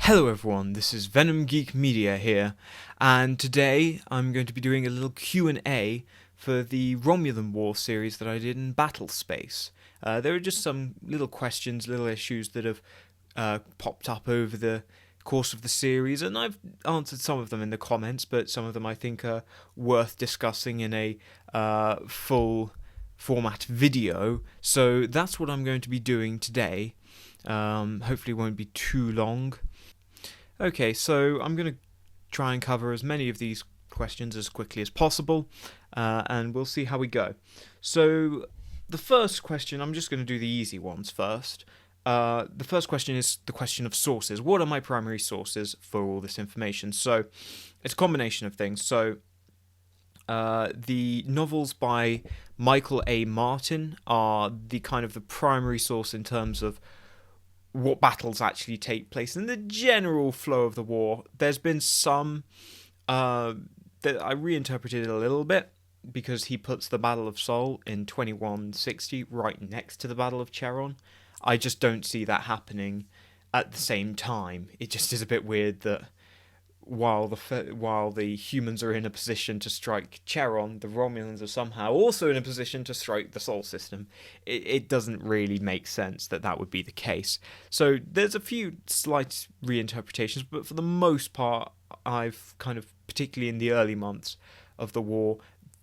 Hello everyone, this is Venom Geek Media here, and today I'm going to be doing a little Q&A for the Romulan War series that I did in Battlespace. There are just some little questions, little issues that have popped up over the course of the series, and I've answered some of them in the comments, but some of them I think are worth discussing in a full format video, so that's what I'm going to be doing today. Hopefully it won't be too long. Okay, so I'm going to try and cover as many of these questions as quickly as possible, and we'll see how we go. So the first question, I'm just going to do the easy ones first. The first question is the question of sources. What are my primary sources for all this information? So it's a combination of things. So the novels by Michael A. Martin are the primary source in terms of what battles actually take place and the general flow of the war. There's been some that I reinterpreted a little bit, because he puts the Battle of Seoul in 2160 right next to the Battle of Cheron. I just don't see that happening at the same time. It just is a bit weird that while the humans are in a position to strike Cheron, the Romulans are somehow also in a position to strike the Sol system. It doesn't really make sense that would be the case. So there's a few slight reinterpretations, but for the most part, I've particularly in the early months of the war,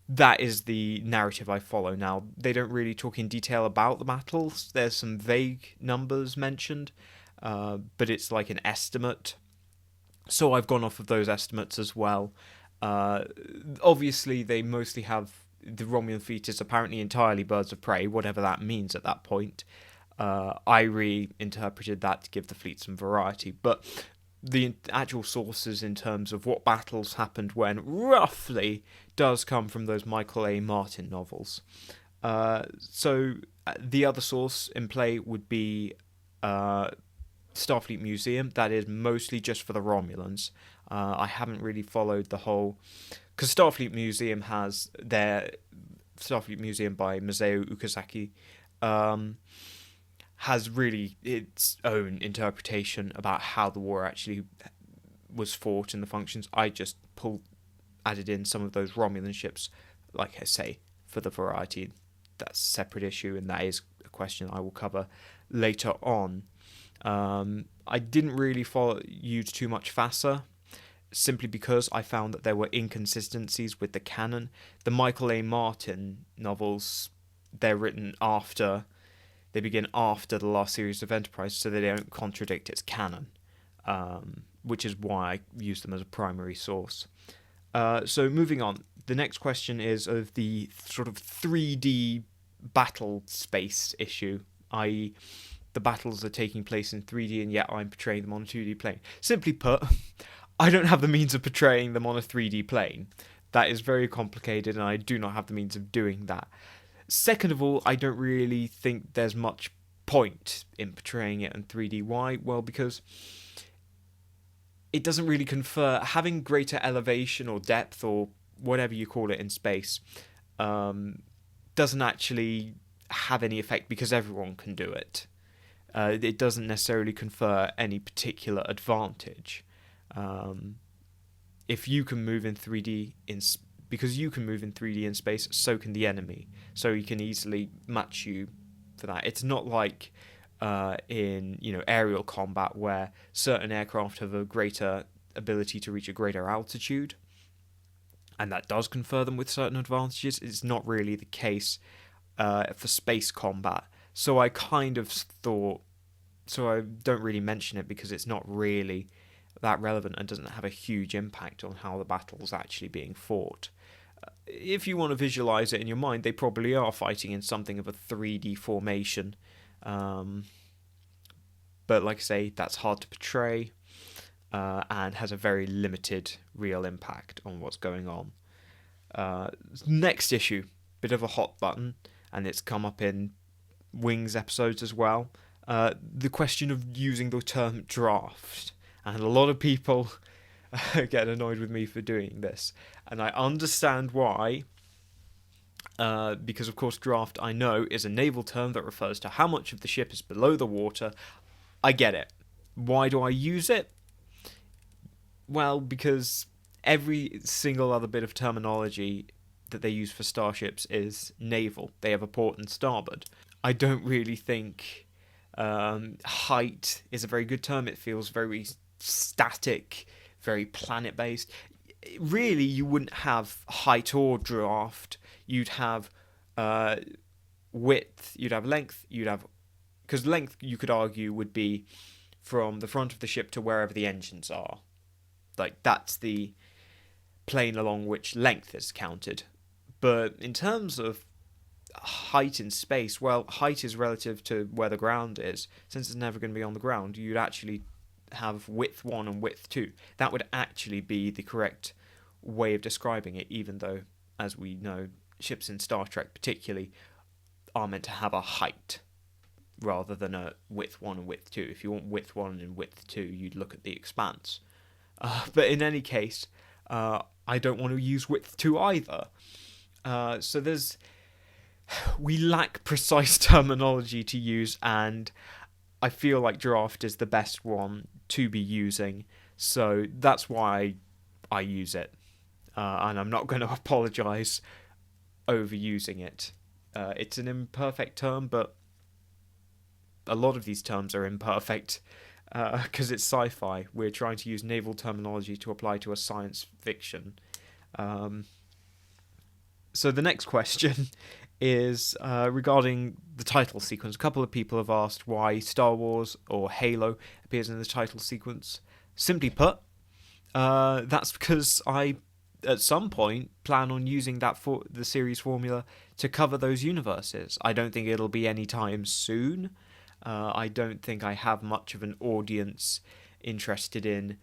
that is the narrative I follow. Now, they don't really talk in detail about the battles. There's some vague numbers mentioned, but it's like an estimate. So I've gone off of those estimates as well. Obviously, they mostly have the Romulan fleet is apparently entirely birds of prey, whatever that means at that point. I reinterpreted that to give the fleet some variety. But the actual sources in terms of what battles happened when, roughly, does come from those Michael A. Martin novels. So the other source in play would be Starfleet Museum. That is mostly just for the Romulans. I haven't really followed the whole, because Starfleet Museum has their Starfleet Museum by Masao Ukazaki has really its own interpretation about how the war actually was fought and the functions. I just added in some of those Romulan ships, like I say, for the variety. That's a separate issue, and that is a question I will cover later on. I didn't really use too much FASA, simply because I found that there were inconsistencies with the canon. The Michael A. Martin novels, they're written after, they begin after the last series of Enterprise, so they don't contradict its canon, which is why I use them as a primary source. So moving on, the next question is of the sort of 3D battle space issue, i.e. the battles are taking place in 3D and yet I'm portraying them on a 2D plane. Simply put, I don't have the means of portraying them on a 3D plane. That is very complicated, and I do not have the means of doing that. Second of all, I don't really think there's much point in portraying it in 3D. Why? Well, because it doesn't really confer, having greater elevation or depth or whatever you call it in space, doesn't actually have any effect because everyone can do it. It doesn't necessarily confer any particular advantage. If you can move in 3D because you can move in 3D in space, so can the enemy. So he can easily match you for that. It's not like in aerial combat where certain aircraft have a greater ability to reach a greater altitude, and that does confer them with certain advantages. It's not really the case for space combat. So I kind of thought, so I don't really mention it because it's not really that relevant and doesn't have a huge impact on how the battle's actually being fought. If you want to visualize it in your mind, they probably are fighting in something of a 3D formation. But like I say, that's hard to portray and has a very limited real impact on what's going on. Next issue, bit of a hot button, and it's come up in Wings episodes as well. The question of using the term draft, and a lot of people get annoyed with me for doing this, and I understand why, because of course draft, I know, is a naval term that refers to how much of the ship is below the water. I get it. Why do I use it? Well, because every single other bit of terminology that they use for starships is naval. They have a port and starboard. I don't really think height is a very good term. It feels very static, very planet based. Really, you wouldn't have height or draft. You'd have uh, width, you'd have length, you'd have. Because length, you could argue, would be from the front of the ship to wherever the engines are. Like, that's the plane along which length is counted. But in terms of height in space, well, height is relative to where the ground is. Since it's never going to be on the ground, you'd actually have width 1 and width 2. That would actually be the correct way of describing it, even though, as we know, ships in Star Trek particularly are meant to have a height rather than a width 1 and width 2. If you want width 1 and width 2, you'd look at the Expanse. But in any case, I don't want to use width 2 either. So we lack precise terminology to use, and I feel like draft is the best one to be using. So that's why I use it, and I'm not going to apologise over using it. It's an imperfect term, but a lot of these terms are imperfect because it's sci-fi. We're trying to use naval terminology to apply to a science fiction. So the next question is regarding the title sequence. A couple of people have asked why Star Wars or Halo appears in the title sequence. Simply put, that's because I, at some point, plan on using the series formula to cover those universes. I don't think it'll be anytime soon. I don't think I have much of an audience interested in.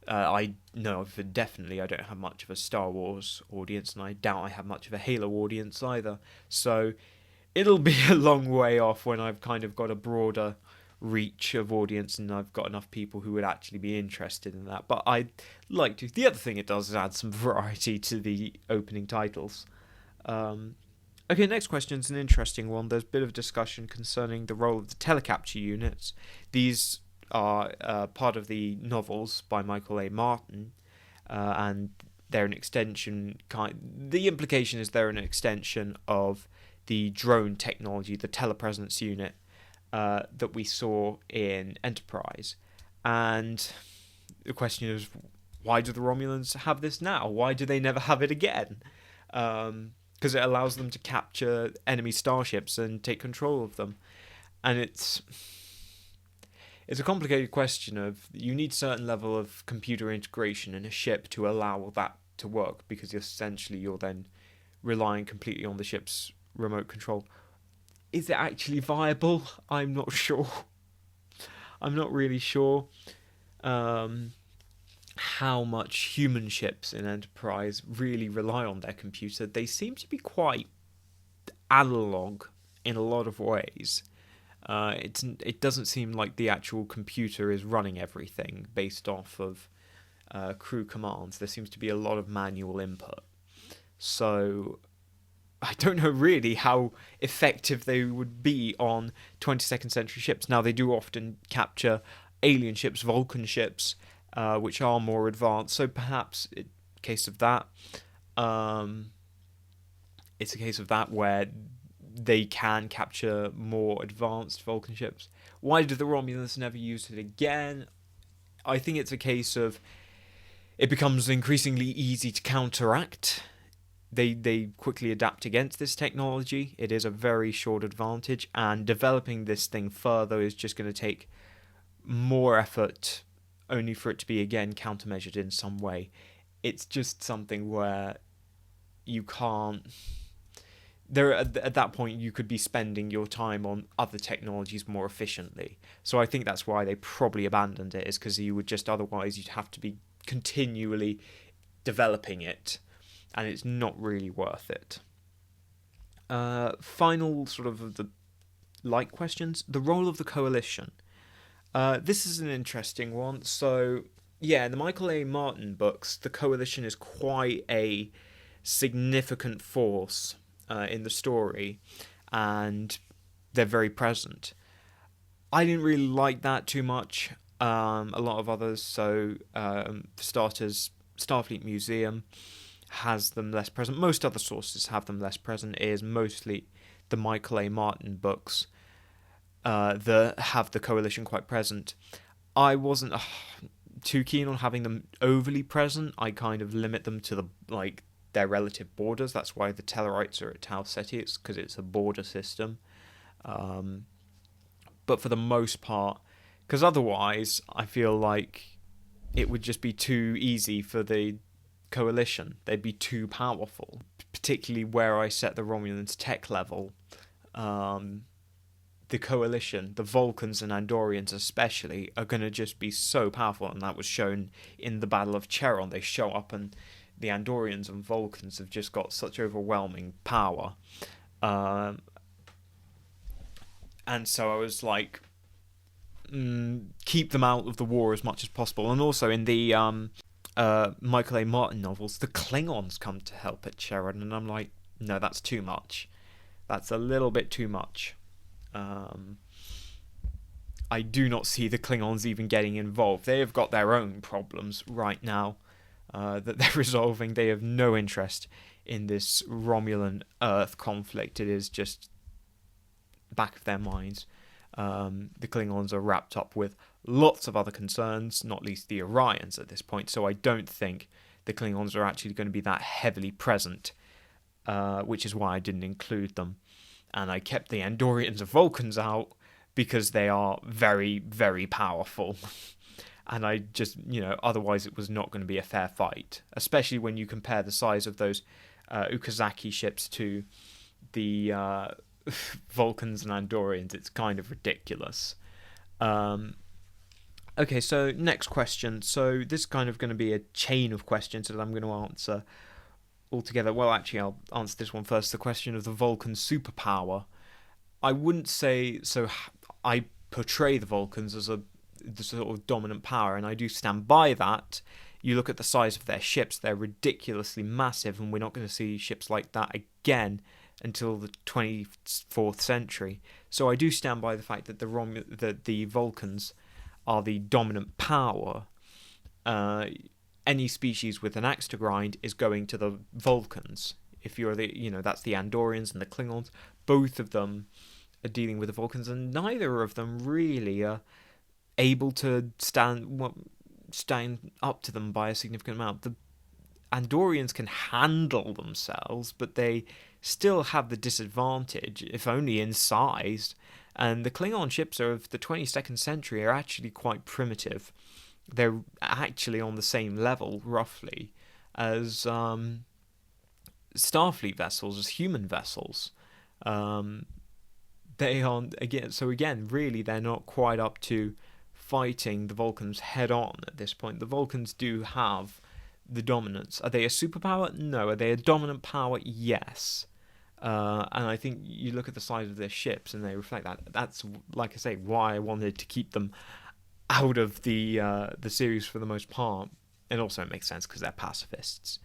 I know for definitely I don't have much of a Star Wars audience, and I doubt I have much of a Halo audience either. So it'll be a long way off when I've kind of got a broader reach of audience and I've got enough people who would actually be interested in that. But I'd like to. The other thing it does is add some variety to the opening titles. Okay, next question is an interesting one. There's a bit of discussion concerning the role of the telecapture units. These are part of the novels by Michael A. Martin, and they're an extension. The implication is they're an extension of the drone technology, the telepresence unit that we saw in Enterprise. And the question is, why do the Romulans have this now? Why do they never have it again? Because it allows them to capture enemy starships and take control of them. And it's a complicated question of you need a certain level of computer integration in a ship to allow that to work, because essentially you're then relying completely on the ship's remote control. Is it actually viable? I'm not sure. I'm not really sure how much human ships in Enterprise really rely on their computer. They seem to be quite analog in a lot of ways. It doesn't seem like the actual computer is running everything based off of crew commands. There seems to be a lot of manual input. So I don't know really how effective they would be on 22nd century ships. Now, they do often capture alien ships, Vulcan ships, which are more advanced. So perhaps it's a case of that. It's a case of that where they can capture more advanced Vulcan ships. Why did the Romulans never use it again? I think it's a case of it becomes increasingly easy to counteract. They quickly adapt against this technology. It is a very short advantage, and developing this thing further is just going to take more effort, only for it to be again countermeasured in some way. It's just something where you can't. At that point, you could be spending your time on other technologies more efficiently. So I think that's why they probably abandoned it, is because you would just otherwise you'd have to be continually developing it, and it's not really worth it. Final sort of the light questions. The role of the coalition. This is an interesting one. So yeah, in the Michael A. Martin books, the coalition is quite a significant force in the story, and they're very present. I didn't really like that too much. A lot of others. So, for starters, Starfleet Museum has them less present. Most other sources have them less present. It is mostly the Michael A. Martin books that have the coalition quite present. I wasn't too keen on having them overly present. I kind of limit them to their relative borders. That's why the Tellarites are at Tau Ceti. It's because it's a border system. But for the most part, because otherwise I feel like it would just be too easy for the coalition. They'd be too powerful, particularly where I set the Romulans' tech level. The coalition, the Vulcans and Andorians especially, are going to just be so powerful, and that was shown in the Battle of Cheron. They show up and the Andorians and Vulcans have just got such overwhelming power. And so I was like, keep them out of the war as much as possible. And also in the Michael A. Martin novels, the Klingons come to help at Cheron, and I'm like, no, that's too much. That's a little bit too much. I do not see the Klingons even getting involved. They have got their own problems right now that they're resolving. They have no interest in this Romulan-Earth conflict. It is just back of their minds. The Klingons are wrapped up with lots of other concerns, not least the Orions at this point, so I don't think the Klingons are actually going to be that heavily present, which is why I didn't include them. And I kept the Andorians and Vulcans out because they are very, very powerful. And I just, otherwise it was not going to be a fair fight, especially when you compare the size of those Ukazaki ships to the Vulcans and Andorians. It's kind of ridiculous. Okay, so next question. So this is kind of going to be a chain of questions that I'm going to answer altogether. Well, actually, I'll answer this one first. The question of the Vulcan superpower. I wouldn't say so. I portray the Vulcans as the sort of dominant power, and I do stand by that. You look at the size of their ships; they're ridiculously massive, and we're not going to see ships like that again until the 24th century. So I do stand by the fact that the Vulcans are the dominant power. Any species with an axe to grind is going to the Vulcans. If you're that's the Andorians and the Klingons. Both of them are dealing with the Vulcans, and neither of them really are able to stand up to them by a significant amount. The Andorians can handle themselves, but they still have the disadvantage, if only in size. And the Klingon ships of the 22nd century are actually quite primitive. They're actually on the same level, roughly, as Starfleet vessels, as human vessels. They aren't, again, really, they're not quite up to fighting the Vulcans head-on at this point. The Vulcans do have the dominance. Are they a superpower? No. Are they a dominant power? Yes. And I think you look at the size of their ships and they reflect that. That's, like I say, why I wanted to keep them out of the series for the most part. And also it makes sense because they're pacifists.